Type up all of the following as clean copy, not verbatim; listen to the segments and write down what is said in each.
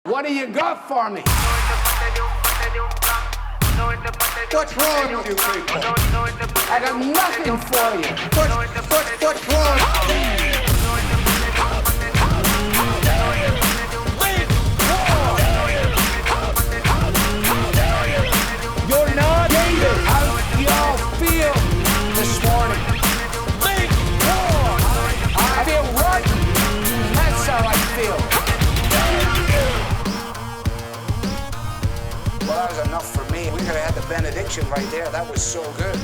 What do you got for me? What's wrong with you people? I got nothing for you. What's wrong? You're not David. How y'all feel this morning? I feel rotten. That's how I feel. Well, that was enough for me. We could have had the benediction right there. That was so good.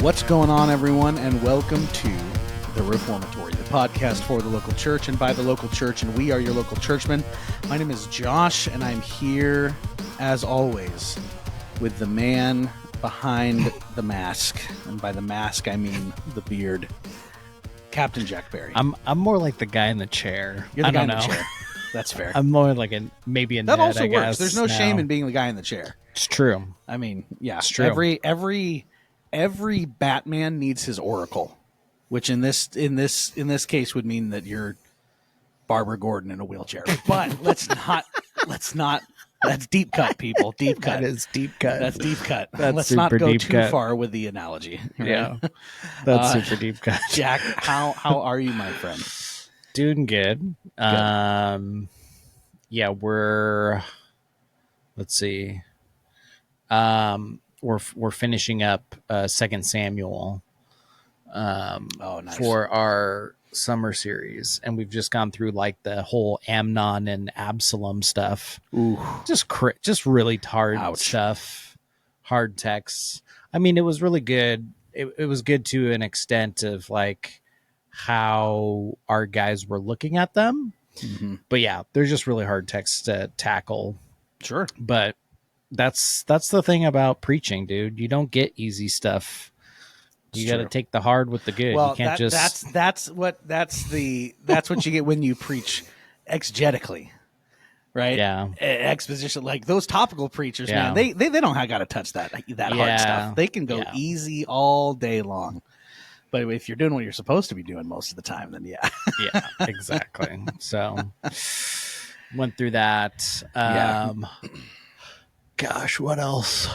What's going on, everyone, and welcome to The Reformatory, the podcast for the local church and by the local church, and we are your local churchmen. My name is Josh, and I'm here, as always, with the man behind the mask, and by the mask I mean the beard, Captain Jack Berry. I'm more like the guy in the chair. You're the I guy don't in the know. chair. That's fair. I'm more like maybe a that Ned, also I works. guess. There's no shame in being the guy in the chair. It's true. I mean, yeah, It's true. Every Batman needs his oracle, which in this case would mean that you're Barbara Gordon in a wheelchair. But let's not. That's deep cut, people. Deep cut. That is deep cut. That's deep cut. That's let's not super go deep too cut. far with the analogy. Right? Yeah, that's super deep cut. Jack, how are you, my friend? Doing good. Yeah, let's see. We're finishing up 2 Samuel Nice. for our summer series, and we've just gone through like the whole Amnon and Absalom stuff. Ooh, Just really hard Ouch. stuff, hard texts. I mean, it was really good. It was good to an extent of like how our guys were looking at them. mm-hmm. But yeah, they're just really hard texts to tackle. Sure. But that's the thing about preaching, dude. You don't get easy stuff. You got to take the hard with the good. Well, you can't that's what you get when you preach exegetically, right? Yeah. Exposition, like those topical preachers, Yeah. man. They don't got to touch that hard Yeah. stuff. They can go Yeah. easy all day long. But if you're doing what you're supposed to be doing most of the time, then yeah. Yeah, exactly. So went through that. Yeah. Gosh, what else?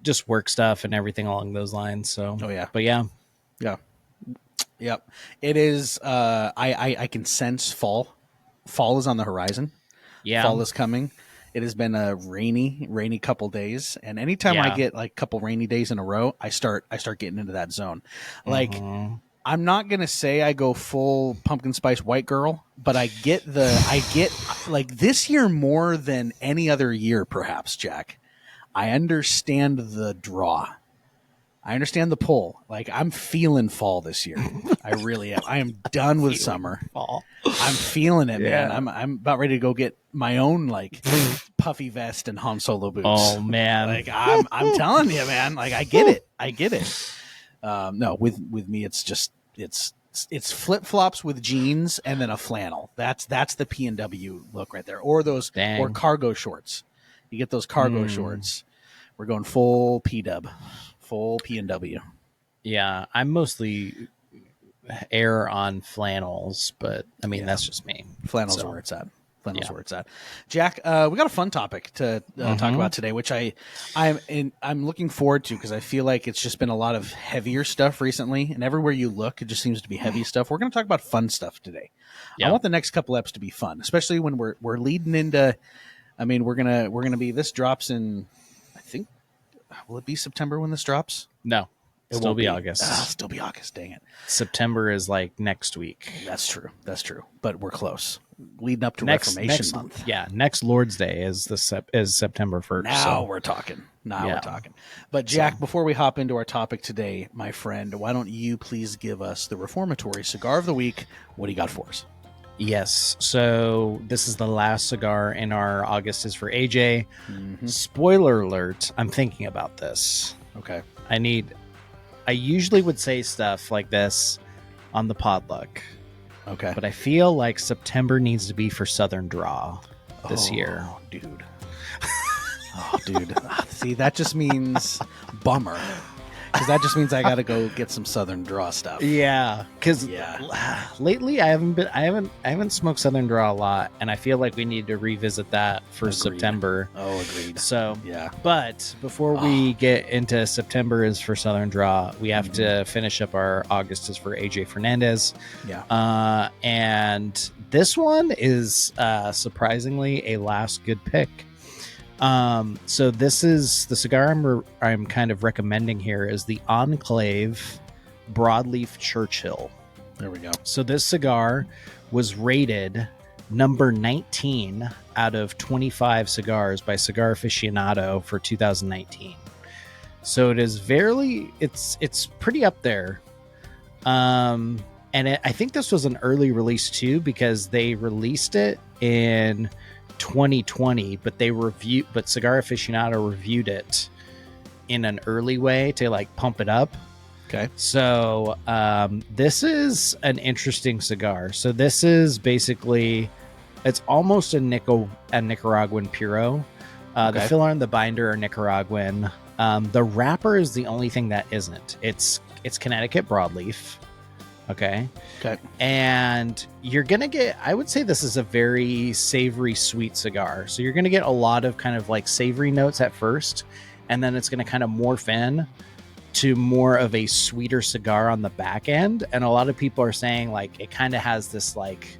Just work stuff and everything along those lines. So, Oh, yeah. But yeah, Yeah. Yep. It is. I can sense fall. Fall is on the horizon. yeah, Fall is coming. It has been a rainy couple days, and anytime I Yeah. get like a couple rainy days in a row, I start getting into that zone. Like Mhm. I'm not gonna say I go full pumpkin spice white girl, but I get like this year more than any other year, perhaps, Jack. I understand the draw. I understand the pull. Like I'm feeling fall this year. I really am. I am done with summer. fall. I'm feeling it, Yeah. man. I'm about ready to go get my own like puffy vest and Han Solo boots. Oh man, Like I'm telling you, man. Like I get it. No, with me, it's just it's flip flops with jeans and then a flannel. That's the P&W look right there, or those Dang. or cargo shorts. You get those cargo shorts. We're going full P-dub, full P&W. yeah. I'm mostly err on flannels, but I mean that's just me. Flannels So, are where it's at. Flannels yeah. are where it's at. Jack, we got a fun topic to talk about today, which I'm looking forward to because I feel like it's just been a lot of heavier stuff recently, and everywhere you look, it just seems to be heavy stuff. We're going to talk about fun stuff today. Yeah. I want the next couple eps to be fun, especially when we're leading into. I mean, we're gonna be. This drops in. I think. Will it be September when this drops? No, It still won't be August. Still be August. Dang it. September is like next week. That's true. But we're close. Leading up to Reformation Month. Yeah, next Lord's Day is is September 1st. Now so. we're talking. Yeah. We're talking. But Jack, before we hop into our topic today, my friend, why don't you please give us the Reformatory Cigar of the Week? What do you got for us? Yes. So this is the last cigar in our August is for AJ. Mm-hmm. Spoiler alert. I'm thinking about this. Okay. I usually would say stuff like this on the potluck, Okay. but I feel like September needs to be for Southern Draw this year. Dude. See, that just means bummer. because that just means I got to go get some Southern Draw stuff. Yeah, because Yeah. lately I haven't smoked Southern Draw a lot, and I feel like we need to revisit that for Agreed. September. Oh, agreed. So Yeah. but before we get into September is for Southern Draw, we have to finish up our August is for AJ Fernandez. Yeah. And this one is surprisingly a last good pick. So this is the cigar I'm kind of recommending here is the Enclave Broadleaf Churchill. There we go. So this cigar was rated number 19 out of 25 cigars by Cigar Aficionado for 2019. So it is it's pretty up there. And I think this was an early release too, because they released it in 2020, but Cigar Aficionado reviewed it in an early way to like pump it up. Okay. So this is an interesting cigar. So this is basically, it's almost a Nicaraguan Puro. The filler and the binder are Nicaraguan. The wrapper is the only thing that isn't. It's Connecticut broadleaf. Okay. And you're going to get, I would say this is a very savory, sweet cigar. So you're going to get a lot of kind of like savory notes at first, and then it's going to kind of morph in to more of a sweeter cigar on the back end. And a lot of people are saying like it kind of has this like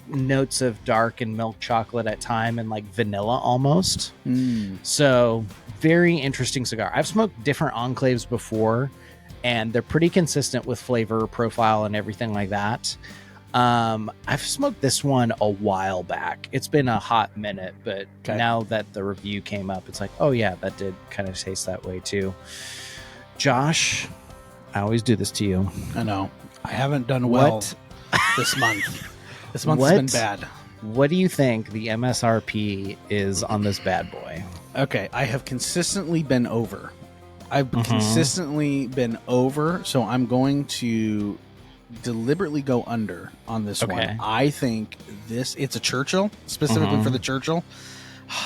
notes of dark and milk chocolate at time and like vanilla almost. So very interesting cigar. I've smoked different Enclaves before, and they're pretty consistent with flavor profile and everything like that. I've smoked this one a while back. It's been a hot minute, but now that the review came up, it's like, oh yeah, that did kind of taste that way too. Josh, I always do this to you. I know. I haven't done well this month. This month has been bad. What do you think the MSRP is on this bad boy? Okay. I have consistently been over. I've consistently been over, so I'm going to deliberately go under on this one. I think it's a Churchill, specifically for the Churchill.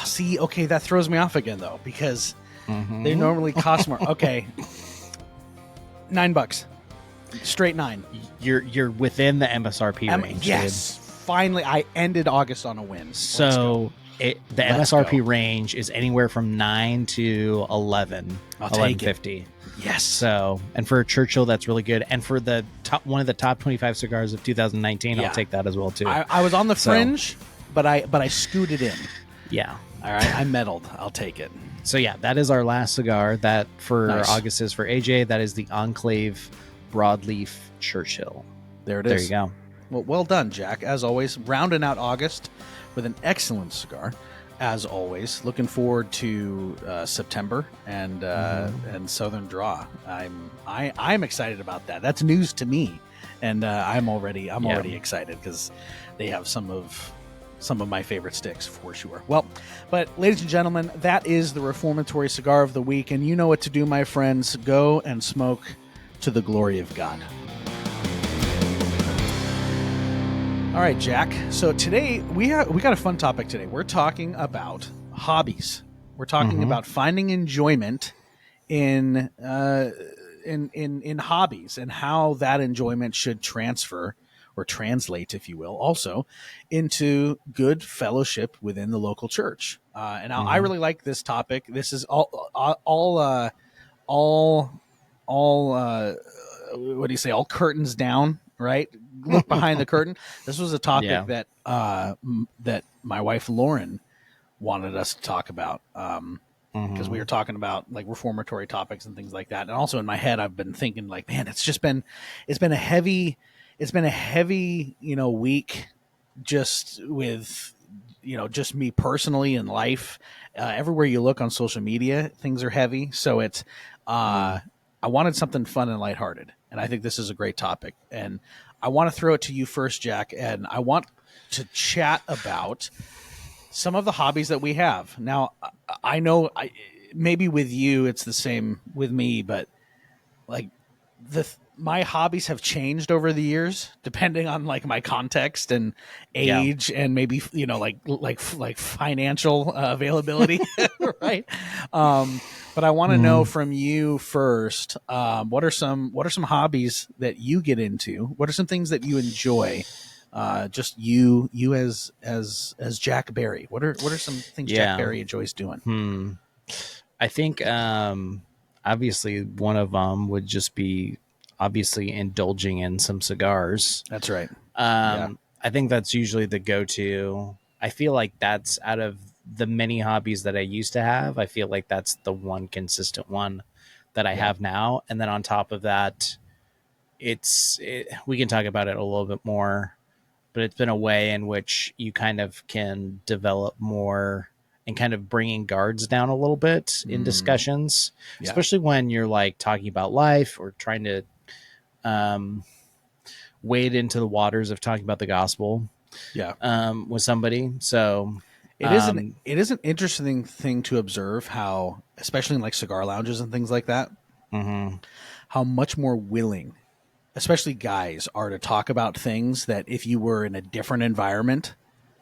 See, okay, that throws me off again, though, because they normally cost more. Okay, $9. Straight 9. You're within the MSRP range. Yes, finally, I ended August on a win. So the MSRP range is anywhere from 9 to 11. I'll take $11.50. Yes. So, and for a Churchill, that's really good. And for the one of the top 25 cigars of 2019, I'll take that as well too. I was on the fringe, but I scooted in. Yeah. All right. I meddled. I'll take it. So yeah, that is our last cigar. That for August is for AJ. That is the Enclave Broadleaf Churchill. There it is. There you go. Well done, Jack. As always, rounding out August with an excellent cigar. As always, looking forward to September and Southern Draw. I'm excited about that. That's news to me, and I'm already excited because they have some of my favorite sticks for sure. Well, but ladies and gentlemen, that is the Reformatory Cigar of the Week, and you know what to do, my friends. Go and smoke to the glory of God. All right, Jack. So today we got a fun topic today. We're talking about hobbies. We're talking about finding enjoyment in hobbies and how that enjoyment should transfer or translate, if you will, also into good fellowship within the local church. And I really like this topic. This is all what do you say? All curtains down, right? Look behind the curtain. This was a topic that my wife Lauren wanted us to talk about because we were talking about like reformatory topics and things like that. And also in my head, I've been thinking like, man, it's been a heavy week just with just me personally in life. Everywhere you look on social media, things are heavy. So it's I wanted something fun and lighthearted, and I think this is a great topic. And I want to throw it to you first, Jack, and I want to chat about some of the hobbies that we have. Now, I know maybe with you it's the same with me, but like my hobbies have changed over the years depending on like my context and age and maybe like financial availability, right? But I want to know from you first. What are some hobbies that you get into? What are some things that you enjoy? Just you as Jack Barry. What are some things Jack Barry enjoys doing? I think obviously one of them would just be obviously indulging in some cigars. That's right. I think that's usually the go-to. I feel like that's out of the many hobbies that I used to have, I feel like that's the one consistent one that I have now. And then on top of that, we can talk about it a little bit more, but it's been a way in which you kind of can develop more and kind of bringing guards down a little bit in discussions, especially when you're like talking about life or trying to wade into the waters of talking about the gospel with somebody. So it is an interesting thing to observe how, especially in like cigar lounges and things like that, how much more willing, especially guys, are to talk about things that if you were in a different environment,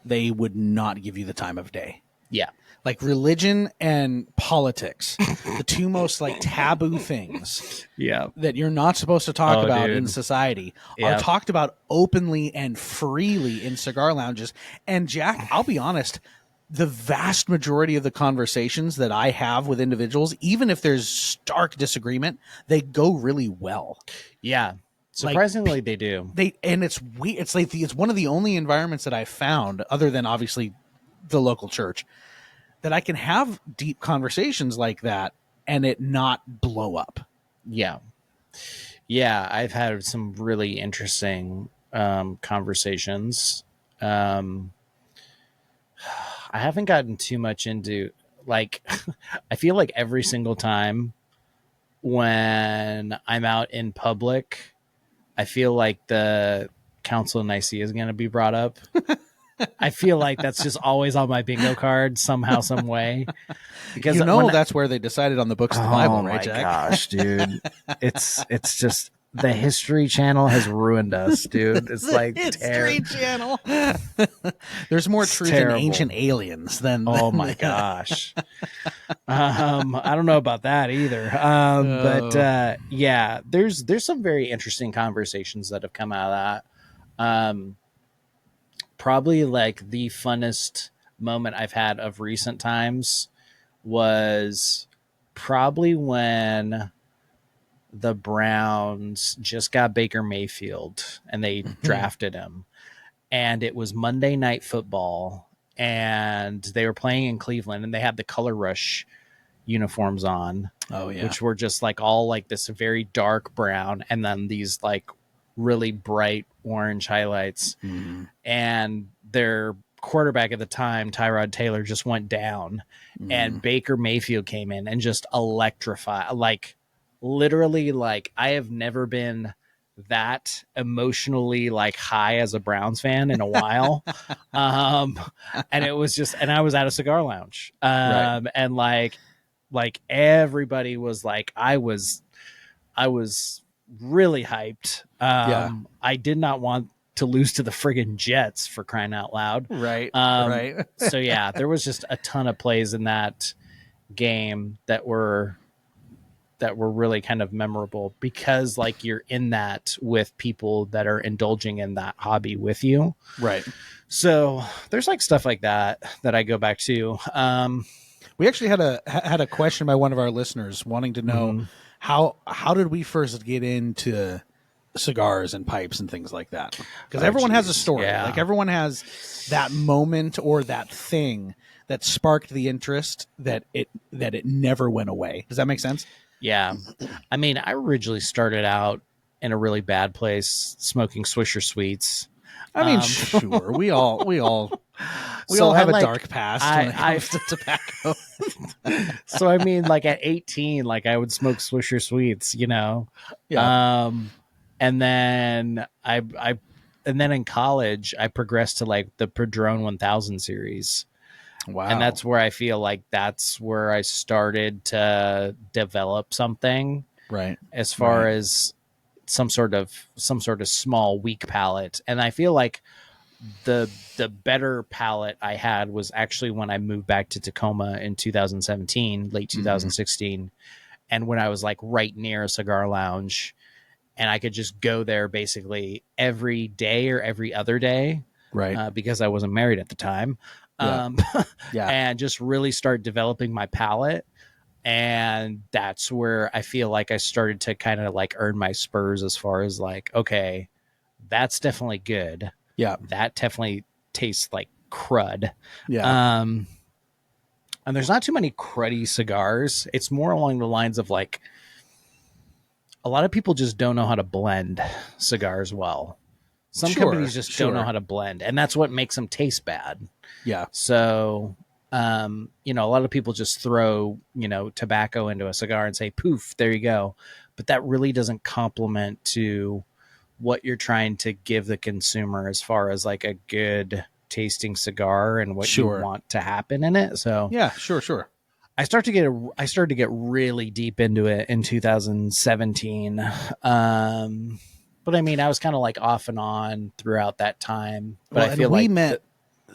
they would not give you the time of day. Yeah. Like religion and politics, the two most like taboo things that you're not supposed to talk about in society are talked about openly and freely in cigar lounges. And Jack, I'll be honest, the vast majority of the conversations that I have with individuals, even if there's stark disagreement, they go really well. Yeah. Surprisingly, they do. And it's weird. It's like it's one of the only environments that I've found, other than obviously the local church, that I can have deep conversations like that and it not blow up. Yeah. Yeah. I've had some really interesting conversations. I haven't gotten too much into, like, I feel like every single time when I'm out in public, I feel like the Council of Nicaea is going to be brought up. I feel like that's just always on my bingo card somehow, some way. Because that's where they decided on the books of the Bible, right, Jack? Oh my gosh, dude! It's just the History Channel has ruined us, dude. It's like History Channel. There's more truth in Ancient Aliens than. Oh my gosh. I don't know about that either. But yeah, there's some very interesting conversations that have come out of that. Probably like the funnest moment I've had of recent times was probably when the Browns just got Baker Mayfield and they drafted him, and it was Monday Night Football and they were playing in Cleveland and they had the Color Rush uniforms on. Oh yeah. Which were just like all like this very dark brown and then these like really bright orange highlights. And their quarterback at the time, Tyrod Taylor, just went down and Baker Mayfield came in and just electrified, like literally, like I have never been that emotionally like high as a Browns fan in a while. And it was just, and I was at a cigar lounge. And like everybody was like, I was really hyped. I did not want to lose to the friggin' Jets, for crying out loud. Right. So yeah, there was just a ton of plays in that game that were really kind of memorable because like you're in that with people that are indulging in that hobby with you. Right. So there's like stuff like that I go back to. We actually had a question by one of our listeners wanting to know how did we first get into cigars and pipes and things like that? Because everyone has a story. Yeah. Like everyone has that moment or that thing that sparked the interest that it never went away. Does that make sense? Yeah. I mean, I originally started out in a really bad place smoking Swisher Sweets. I mean, sure. We all have a dark past when it comes to tobacco. So I mean, like at 18, like I would smoke Swisher Sweets, you know. Yeah. And then and then in college I progressed to like the Padron 1000 series. Wow. And that's where I feel like that's where I started to develop something. Right. As far as some sort of small weak palate. And I feel like the better palate I had was actually when I moved back to Tacoma in 2017, late 2016, and when I was like right near a cigar lounge, and I could just go there basically every day or every other day, Right. because I wasn't married at the time, Yeah. Yeah. and just really start developing my palate. And that's where I feel like I started to kind of like earn my spurs as far as like, okay, that's definitely good. Yeah. That definitely tastes like crud. Yeah. And there's not too many cruddy cigars. It's more along the lines of like, a lot of people just don't know how to blend cigars well. Some companies just don't know how to blend, and that's what makes them taste bad. Yeah. So, a lot of people just throw, tobacco into a cigar and say, poof, there you go. But that really doesn't complement to what you're trying to give the consumer as far as like a good tasting cigar and what you want to happen in it. So yeah, sure. I started to get really deep into it in 2017. But I mean, I was kind of like off and on throughout that time. But I feel we like met.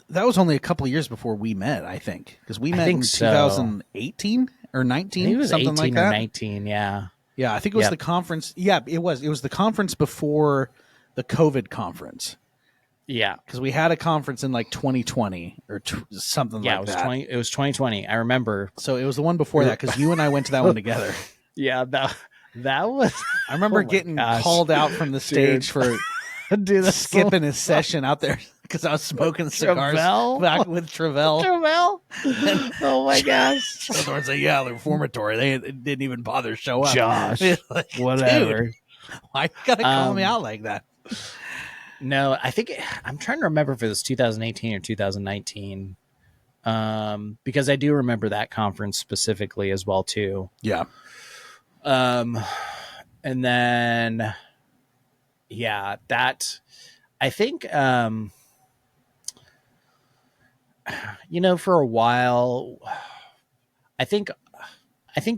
That was only a couple of years before we met, I think, because we met in 2018 or 19, it was something 18 like or that. 19, yeah. Yeah, I think it was the conference. Yeah, it was. It was the conference before the COVID conference. Yeah, because we had a conference in like 2020 or something like that. Yeah, it was 2020. I remember. So it was the one before that because you and I went to that one together. Yeah, that was. I remember getting called out from the stage for skipping his session out there because I was smoking cigars back with Travell. Oh my gosh! Someone said, "Yeah, the reformatory. They didn't even bother to show up." Josh, like, whatever. Dude, why you gotta call me out like that? No, I think I'm trying to remember if it was 2018 or 2019, because I do remember that conference specifically as well too. Yeah. And then, that I think, for a while, I think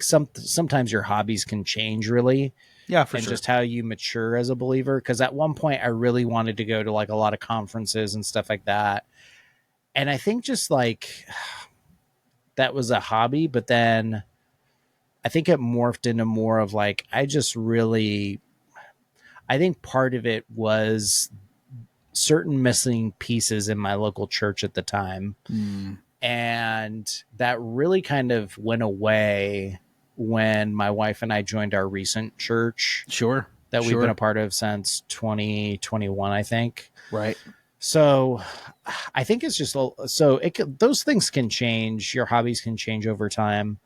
sometimes your hobbies can change really. Yeah, for and sure. Just how you mature as a believer. Because at one point I really wanted to go to like a lot of conferences and stuff like that. And I think just like that was a hobby, but then I think it morphed into more of like, I think part of it was certain missing pieces in my local church at the time. And that really kind of went away when my wife and I joined our recent church. That we've been a part of since 2021, I think. Right. So I think it's just, those things can change. Your hobbies can change over time.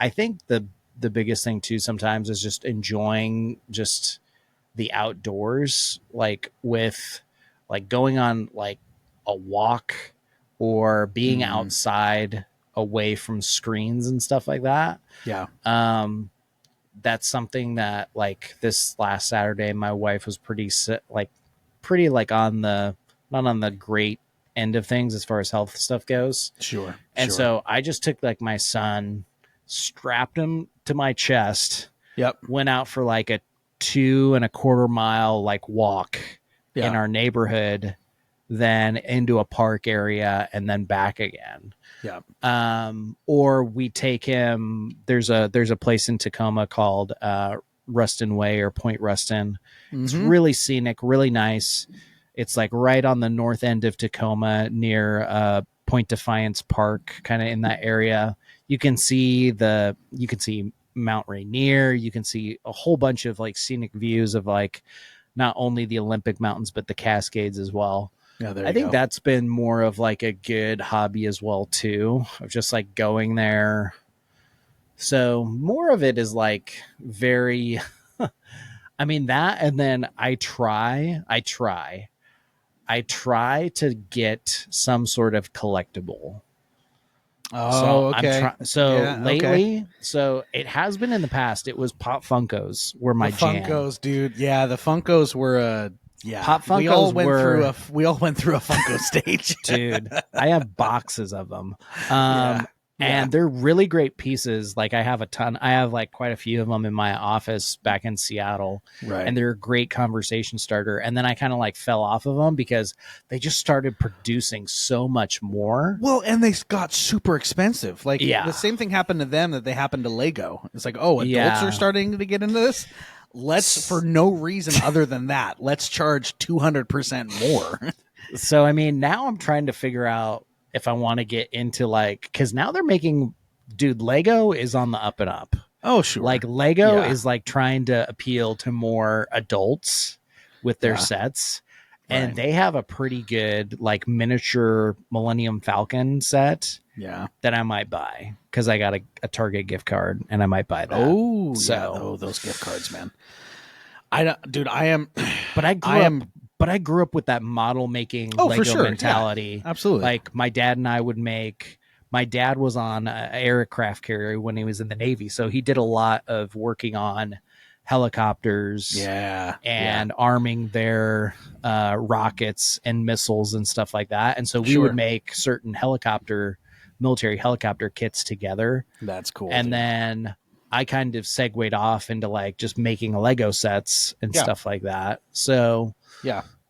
I think the biggest thing too, sometimes is just enjoying just the outdoors, like with like going on like a walk or being outside away from screens and stuff like that. Yeah. That's something that like this last Saturday, my wife was pretty on the, not on the great end of things as far as health stuff goes. Sure. And so I just took like my son, strapped him to my chest. Yep. Went out for like a 2.25 mile like walk in our neighborhood, then into a park area and then back again. Yeah. Or we take him, there's a place in Tacoma called Ruston Way or Point Ruston. It's really scenic, really nice. It's like right on the north end of Tacoma near Point Defiance Park, kind of in that area. You can see Mount Rainier. You can see a whole bunch of like scenic views of like not only the Olympic Mountains, but the Cascades as well. Yeah, I think that's been more of like a good hobby as well too, of just like going there. So more of it is like very, I mean that, and then I try to get some sort of collectible. Oh, okay. Lately, so it has been in the past. It was Pop Funkos were my jam. Funkos, dude. Yeah, the Funkos were Pop Funkos we all went through a Funko stage. Dude, I have boxes of them. And they're really great pieces. Like I have like quite a few of them in my office back in Seattle. Right. And they're a great conversation starter. And then I kind of like fell off of them because they just started producing so much more. Well, and they got super expensive. Like Yeah. the same thing happened to them that they happened to Lego. It's like, oh, adults are starting to get into this. Let's, for no reason other than that, let's charge 200% more. So, I mean, now I'm trying to figure out if I want to get into like, because now they're making, dude, Lego is on the up and up. Oh, sure. Like Lego is like trying to appeal to more adults with their sets. And they have a pretty good like miniature Millennium Falcon set. Yeah. That I might buy because I got a Target gift card and I might buy that. Oh, so yeah. Those gift cards, man. I am. But I grew up with that model making Lego mentality. Yeah, absolutely. Like my dad and I would make. My dad was on an aircraft carrier when he was in the Navy, so he did a lot of working on helicopters, and arming their rockets and missiles and stuff like that. And so we would make certain military helicopter kits together. That's cool. And then I kind of segued off into like just making Lego sets and stuff like that. So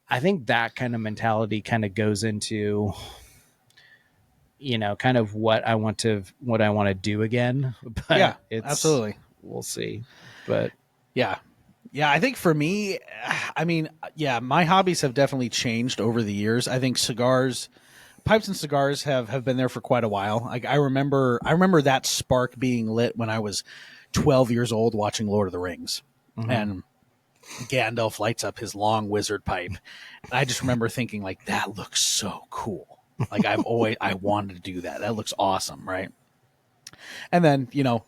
I think that kind of mentality kind of goes into, kind of what I want to do again. But absolutely. We'll see. But yeah, I think for me, I mean, my hobbies have definitely changed over the years. I think pipes and cigars have been there for quite a while. Like I remember that spark being lit when I was 12 years old watching Lord of the Rings, and Gandalf lights up his long wizard pipe. And I just remember thinking like, that looks so cool. Like I wanted to do that. That looks awesome. Right. And then, 10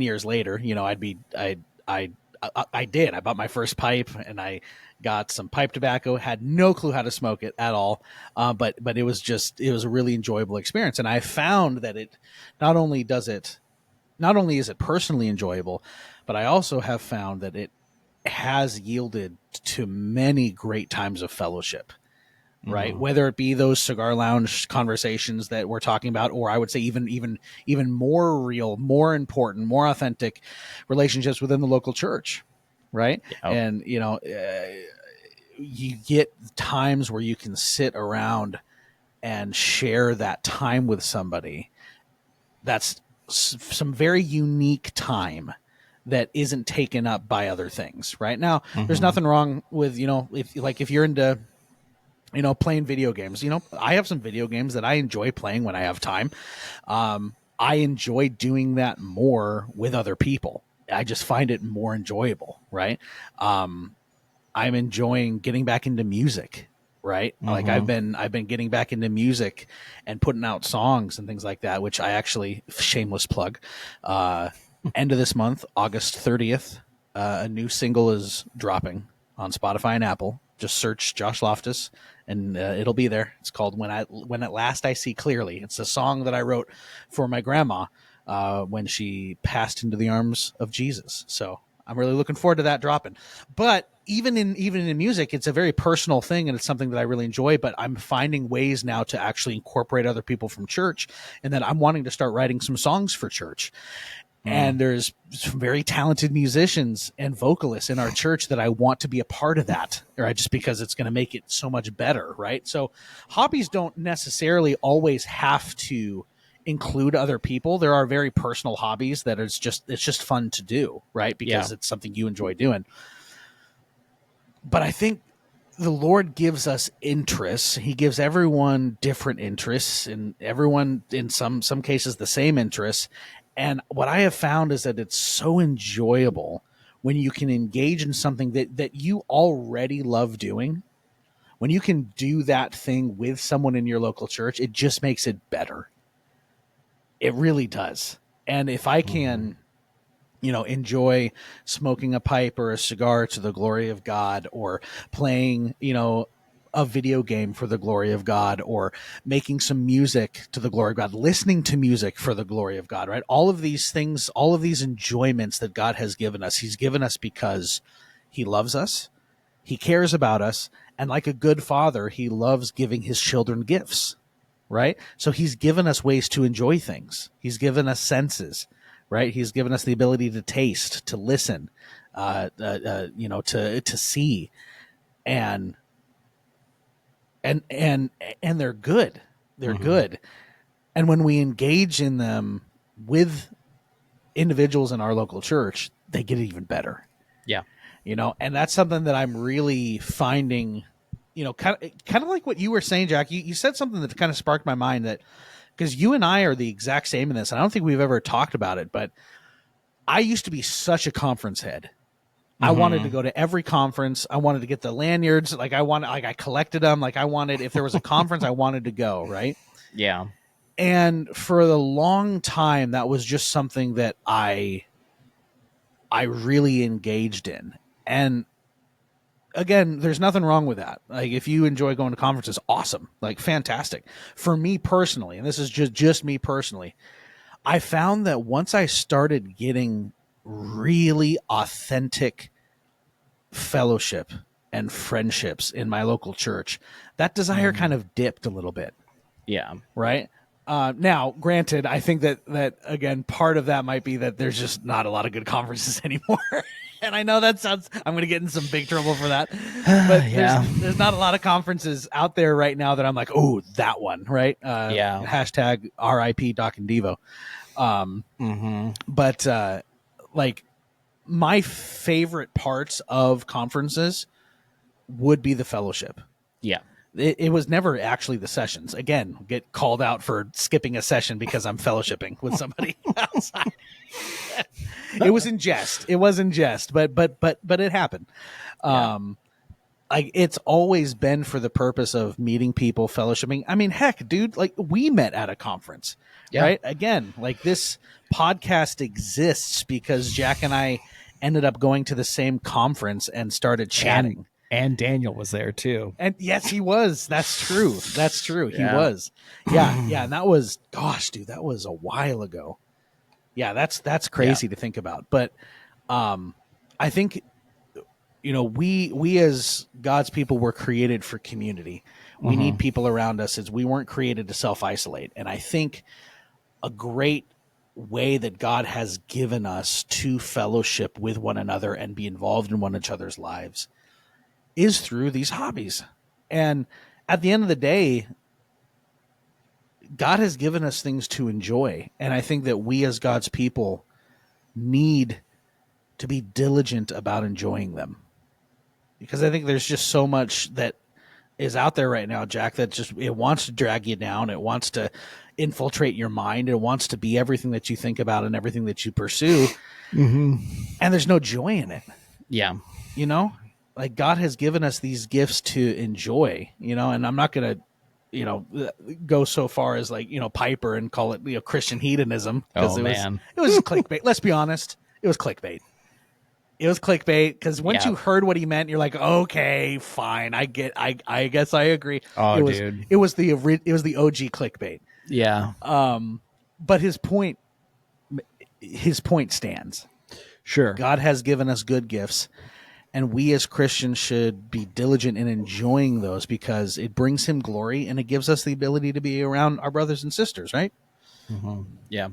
years later, I bought my first pipe and I got some pipe tobacco, had no clue how to smoke it at all. But it was a really enjoyable experience. And I found that it not only is it personally enjoyable, but I also have found that it has yielded to many great times of fellowship. Right. Whether it be those cigar lounge conversations that we're talking about, or I would say even more real, more important, more authentic relationships within the local church. Right. Yep. And, you get times where you can sit around and share that time with somebody. That's some very unique time that isn't taken up by other things. Right now, there's nothing wrong with, if you're into, playing video games. I have some video games that I enjoy playing when I have time. I enjoy doing that more with other people. I just find it more enjoyable, right? I'm enjoying getting back into music, right? Like I've been getting back into music and putting out songs and things like that, which I actually, shameless plug, end of this month, August 30th, a new single is dropping on Spotify and Apple. Just search Josh Loftus and it'll be there. It's called When at Last I See Clearly. It's a song that I wrote for my grandma when she passed into the arms of Jesus. So I'm really looking forward to that dropping. But even in music, it's a very personal thing and it's something that I really enjoy, but I'm finding ways now to actually incorporate other people from church, and then I'm wanting to start writing some songs for church. And there's some very talented musicians and vocalists in our church that I want to be a part of that, right? Just because it's going to make it so much better, right? So hobbies don't necessarily always have to include other people. There are very personal hobbies that it's just fun to do, right? Because it's something you enjoy doing. But I think the Lord gives us interests. He gives everyone different interests, and everyone in some cases the same interests. And what I have found is that it's so enjoyable when you can engage in something that you already love doing. When you can do that thing with someone in your local church, it just makes it better. It really does. And if I can, enjoy smoking a pipe or a cigar to the glory of God, or playing, a video game for the glory of God, or making some music to the glory of God, listening to music for the glory of God, right? All of these things, all of these enjoyments that God has given us, he's given us because he loves us, he cares about us, and like a good father, he loves giving his children gifts, right? So he's given us ways to enjoy things. He's given us senses, right? He's given us the ability to taste, to listen, to see, and they're good. They're good. And when we engage in them with individuals in our local church, they get even better. Yeah. And that's something that I'm really finding, kind of like what you were saying, Jack. You said something that kind of sparked my mind, that because you and I are the exact same in this, and I don't think we've ever talked about it, but I used to be such a conference head. I wanted to go to every conference. I wanted to get the lanyards. I collected them. If there was a conference, I wanted to go, right? Yeah. And for a long time, that was just something that I really engaged in. And again, there's nothing wrong with that. Like, if you enjoy going to conferences, awesome, like fantastic. For me personally, and this is just me personally, I found that once I started getting really authentic fellowship and friendships in my local church, that desire kind of dipped a little bit. Yeah. Right. Now, granted, I think that again, part of that might be that there's just not a lot of good conferences anymore. And I know that sounds, I'm going to get in some big trouble for that, but there's not a lot of conferences out there right now that I'm like, oh, that one, right? Hashtag RIP Doc and Devo. But like, my favorite parts of conferences would be the fellowship. Yeah. It was never actually the sessions. Again, get called out for skipping a session because I'm fellowshipping with somebody outside. It was in jest. It was in jest, but it happened. Like, it's always been for the purpose of meeting people, fellowshipping. I mean, heck, dude, like, we met at a conference, right? Again, like, this podcast exists because Jack and I ended up going to the same conference and started chatting. And Daniel was there too. And yes, he was. That's true. That's true. He was. Yeah. And that was, gosh, dude, that was a while ago. Yeah. That's crazy to think about. But, I think, we as God's people were created for community. We need people around us, as we weren't created to self-isolate. And I think a great way that God has given us to fellowship with one another and be involved in one another's lives is through these hobbies. And at the end of the day, God has given us things to enjoy. And I think that we as God's people need to be diligent about enjoying them. Because I think there's just so much that is out there right now, Jack, that just, it wants to drag you down. It wants to infiltrate your mind. It wants to be everything that you think about and everything that you pursue. And there's no joy in it. Yeah. Like, God has given us these gifts to enjoy, and I'm not going to, go so far as like, Piper and call it, Christian hedonism. Oh, it was clickbait. Let's be honest. It was clickbait. It was clickbait because once you heard what he meant, you're like, okay, fine. I guess I agree. Oh, dude. It was the OG clickbait. Yeah. But his point stands. Sure. God has given us good gifts. And we as Christians should be diligent in enjoying those because it brings him glory and it gives us the ability to be around our brothers and sisters, right? Yeah.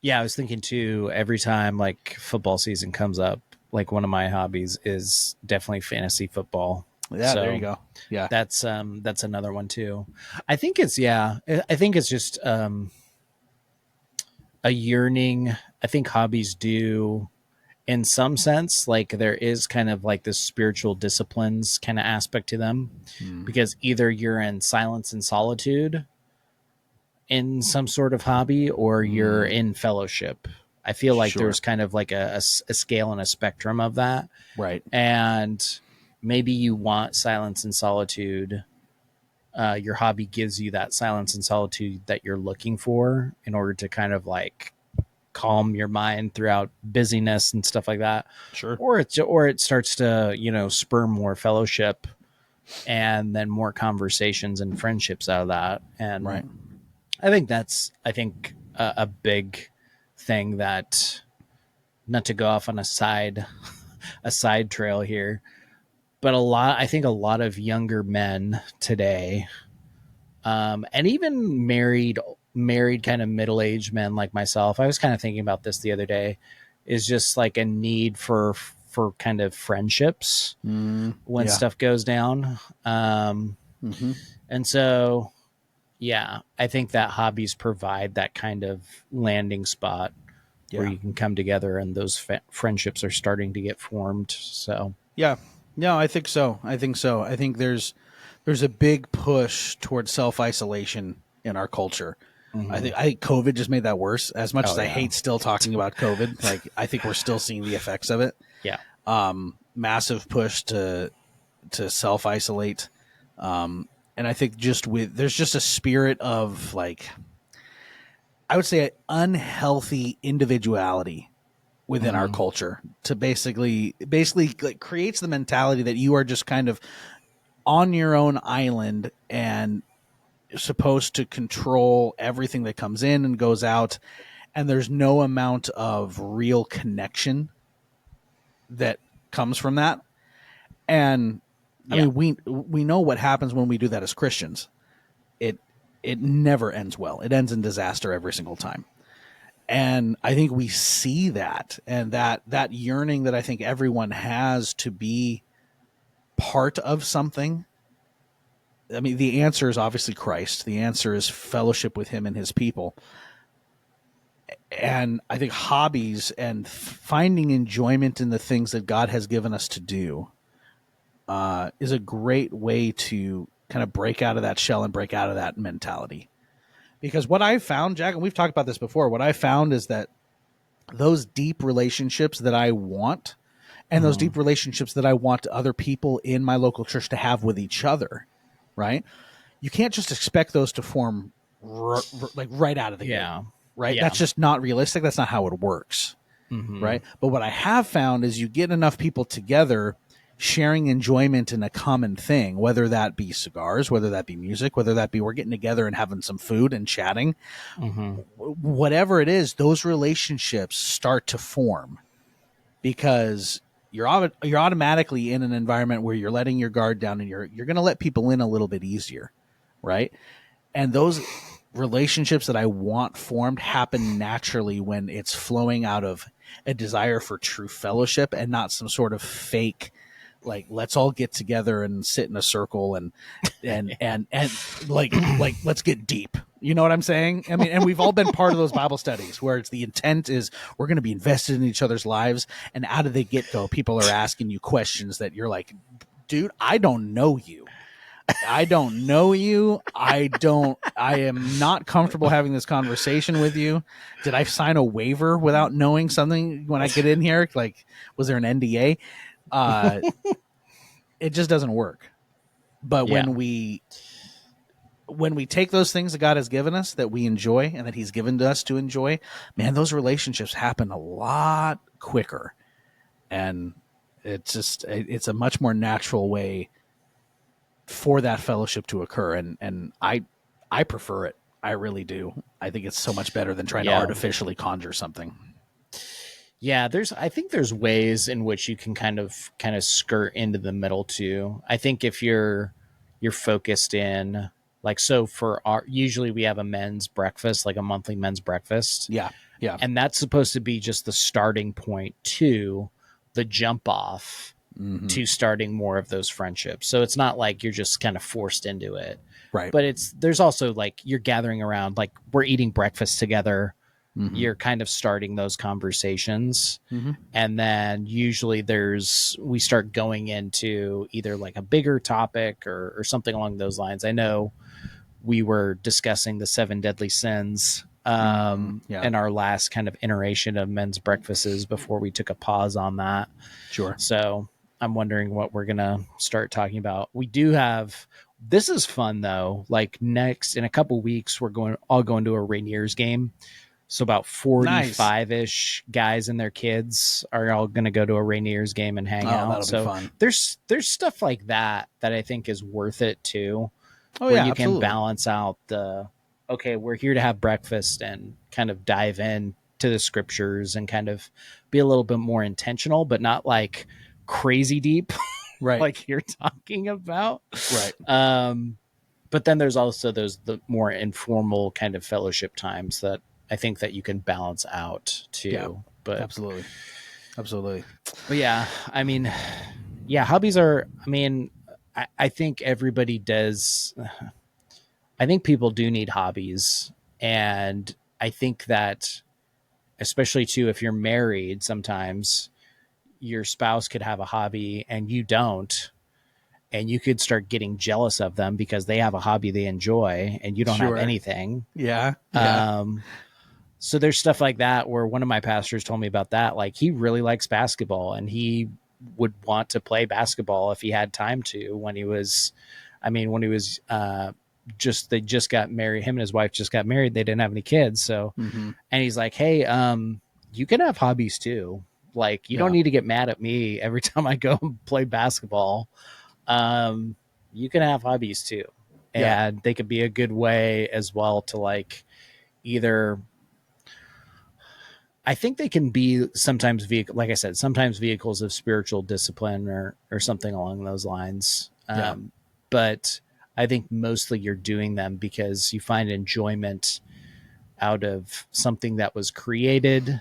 Yeah, I was thinking too, every time like football season comes up, like one of my hobbies is definitely fantasy football. Yeah, so there you go. Yeah. That's another one too. I think it's just a yearning. I think hobbies do, in some sense, like there is kind of like this spiritual disciplines kind of aspect to them, because either you're in silence and solitude in some sort of hobby or you're in fellowship. I feel like there's kind of like a scale and a spectrum of that. Right. And maybe you want silence and solitude. Your hobby gives you that silence and solitude that you're looking for in order to kind of like calm your mind throughout busyness and stuff like that. Sure. Or it starts to, spur more fellowship and then more conversations and friendships out of that. And right. I think that's a big thing that, not to go off on a side trail here, but I think a lot of younger men today and even married kind of middle-aged men like myself. I was kind of thinking about this the other day, is just like a need for kind of friendships when stuff goes down. And so, yeah, I think that hobbies provide that kind of landing spot where you can come together and those friendships are starting to get formed. So, yeah, no, I think so. I think there's a big push towards self-isolation in our culture. I think COVID just made that worse. As much as I hate still talking about COVID, like I think we're still seeing the effects of it. Yeah. Massive push to self-isolate. And I think there's just a spirit of, like, I would say, unhealthy individuality within our culture to basically like creates the mentality that you are just kind of on your own island and supposed to control everything that comes in and goes out, and there's no amount of real connection that comes from that. And I mean, we know what happens when we do that as Christians. It never ends well. It ends in disaster every single time. And I think we see that, and that yearning that I think everyone has to be part of something. I mean, the answer is obviously Christ. The answer is fellowship with him and his people. And I think hobbies and finding enjoyment in the things that God has given us to do is a great way to kind of break out of that shell and break out of that mentality. Because what I found, Jack, and we've talked about this before, what I found is that those deep relationships that I want, and those deep relationships that I want other people in my local church to have with each other, right? You can't just expect those to form right out of the gate, right? Yeah. That's just not realistic. That's not how it works, right? But what I have found is you get enough people together sharing enjoyment in a common thing, whether that be cigars, whether that be music, whether that be we're getting together and having some food and chatting, whatever it is, those relationships start to form because you're automatically in an environment where you're letting your guard down and you're going to let people in a little bit easier, right? And those relationships that I want formed happen naturally when it's flowing out of a desire for true fellowship and not some sort of fake, like, let's all get together and sit in a circle and like let's get deep. You know what I'm saying? I mean, and we've all been part of those Bible studies where it's the intent is we're going to be invested in each other's lives, and out of the get-go, people are asking you questions that you're like, dude, I don't know you. I don't know you. I am not comfortable having this conversation with you. Did I sign a waiver without knowing something when I get in here? Like, was there an NDA? It just doesn't work. But when we take those things that God has given us that we enjoy and that he's given to us to enjoy, man, those relationships happen a lot quicker. And it's a much more natural way for that fellowship to occur. And I prefer it. I really do. I think it's so much better than trying to artificially conjure something. Yeah, I think there's ways in which you can kind of skirt into the middle too. I think if you're focused in, like, so for usually we have a men's breakfast, like a monthly men's breakfast. Yeah. Yeah. And that's supposed to be just the starting point to the jump off to starting more of those friendships. So it's not like you're just kind of forced into it. Right. But there's also, like, you're gathering around, like, we're eating breakfast together. You're kind of starting those conversations. And then usually we start going into either like a bigger topic or something along those lines. I know we were discussing the 7 deadly sins in our last kind of iteration of men's breakfasts before we took a pause on that. Sure. So I'm wondering what we're going to start talking about. We do have, this is fun though. Like, next in a couple weeks, we're all going to a Rainier's game. So about 45-ish guys and their kids are all going to go to a Rainier's game and hang out. That'll So be fun. There's stuff like that I think is worth it too. Oh, where you absolutely. can balance out okay, we're here to have breakfast and kind of dive in to the scriptures and kind of be a little bit more intentional, but not like crazy deep, right? Like you're talking about, right? but then there's also the more informal kind of fellowship times that I think that you can balance out too. Yeah, but absolutely. But yeah, I mean, yeah, hobbies are, I mean, I think everybody does. I think people do need hobbies. And I think that, especially too, if you're married, sometimes your spouse could have a hobby and you don't. And you could start getting jealous of them because they have a hobby they enjoy and you don't have Sure. anything. Yeah. So there's stuff like that where one of my pastors told me about that. Like, he really likes basketball and he would want to play basketball if he had time to when he was they just got married. Him and his wife just got married. They didn't have any kids. So, and he's like, hey, you can have hobbies too. Like, you don't need to get mad at me every time I go and play basketball. You can have hobbies too. And they could be a good way as well to, like, either, I think they can be sometimes like I said, sometimes vehicles of spiritual discipline or something along those lines. But I think mostly you're doing them because you find enjoyment out of something that was created.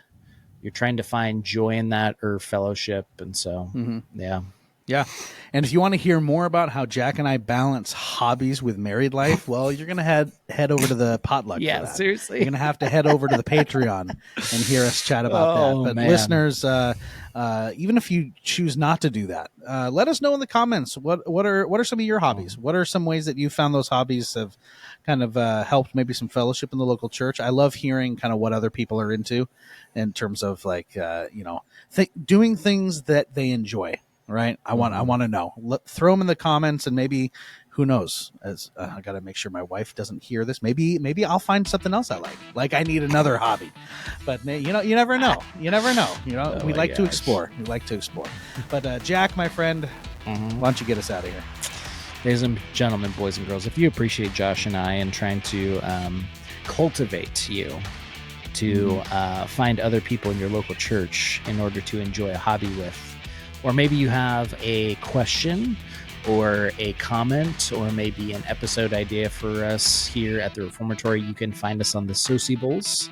You're trying to find joy in that or fellowship. And so, Yeah. And if you want to hear more about how Jack and I balance hobbies with married life, well, you're going to head over to the potluck. Yeah, for that. seriously. You're going to have to head over to the Patreon and hear us chat about that. But man. listeners, even if you choose not to do that, let us know in the comments. What are some of your hobbies? What are some ways that you found those hobbies have kind of helped maybe some fellowship in the local church? I love hearing kind of what other people are into in terms of, like, doing things that they enjoy. Right. I want to know. Throw them in the comments, and maybe, who knows, as I got to make sure my wife doesn't hear this. Maybe I'll find something else I like. Like, I need another hobby, but you never know. You never know. We like to explore. But Jack, my friend, why don't you get us out of here? Ladies and gentlemen, boys and girls, if you appreciate Josh and I and trying to cultivate you to find other people in your local church in order to enjoy a hobby with, or maybe you have a question or a comment or maybe an episode idea for us here at the Reformatory, you can find us on the Sociables.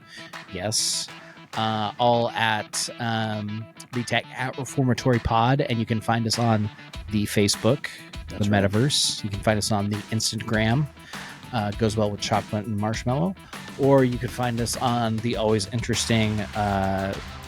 Yes. All at the tag at Reformatory Pod. And you can find us on the Facebook, the Metaverse. You can find us on the Instagram. Goes well with chocolate and marshmallow. Or you could find us on the always interesting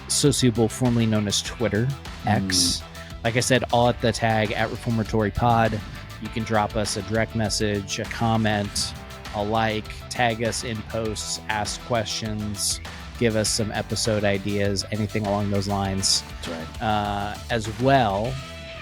Sociable, formerly known as Twitter, X. Like I said, all at the tag at Reformatory Pod. You can drop us a direct message, a comment, a like, tag us in posts, ask questions, give us some episode ideas, anything along those lines. That's right. As well,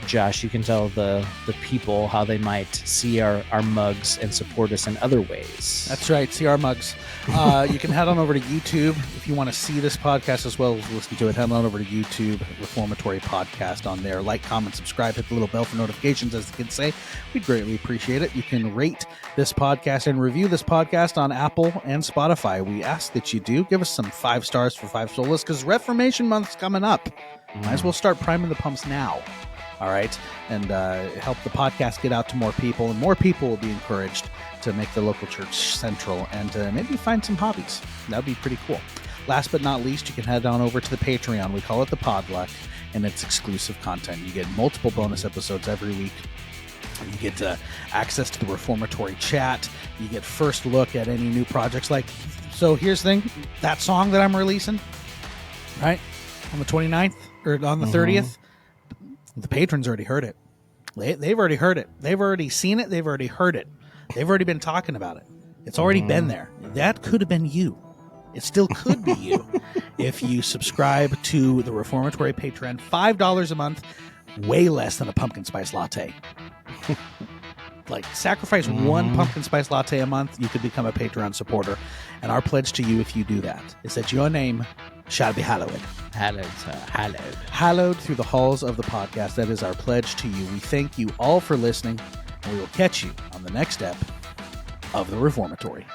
Josh, you can tell the people how they might see our mugs and support us in other ways. That's right. See our mugs. You can head on over to YouTube if you want to see this podcast as well as listen to it. Head on over to YouTube, Reformatory Podcast on there. Like, comment, subscribe, hit the little bell for notifications, as the kids say. We'd greatly appreciate it. You can rate this podcast and review this podcast on Apple and Spotify. We ask that you do. Give us some 5 stars for 5 solas, because Reformation Month's coming up. Might as well start priming the pumps now. All right. And help the podcast get out to more people, and more people will be encouraged to make the local church central and maybe find some hobbies. That would be pretty cool. Last but not least, you can head on over to the Patreon. We call it the Podluck, and it's exclusive content. You get multiple bonus episodes every week. You get access to the Reformatory chat. You get first look at any new projects. Like, so here's the thing, that song that I'm releasing, right, on the 29th or on the 30th, the patrons already heard it. They've already heard it. They've already seen it. They've already heard it. They've already been talking about it. It's already been there. That could have been you. It still could be you if you subscribe to the Reformatory Patreon. $5 a month, way less than a pumpkin spice latte. Like, sacrifice one pumpkin spice latte a month, you could become a Patreon supporter. And our pledge to you, if you do that, is that your name shall be hallowed. Hallowed through the halls of the podcast. That is our pledge to you. We thank you all for listening, and we will catch you on the next step of the Reformatory.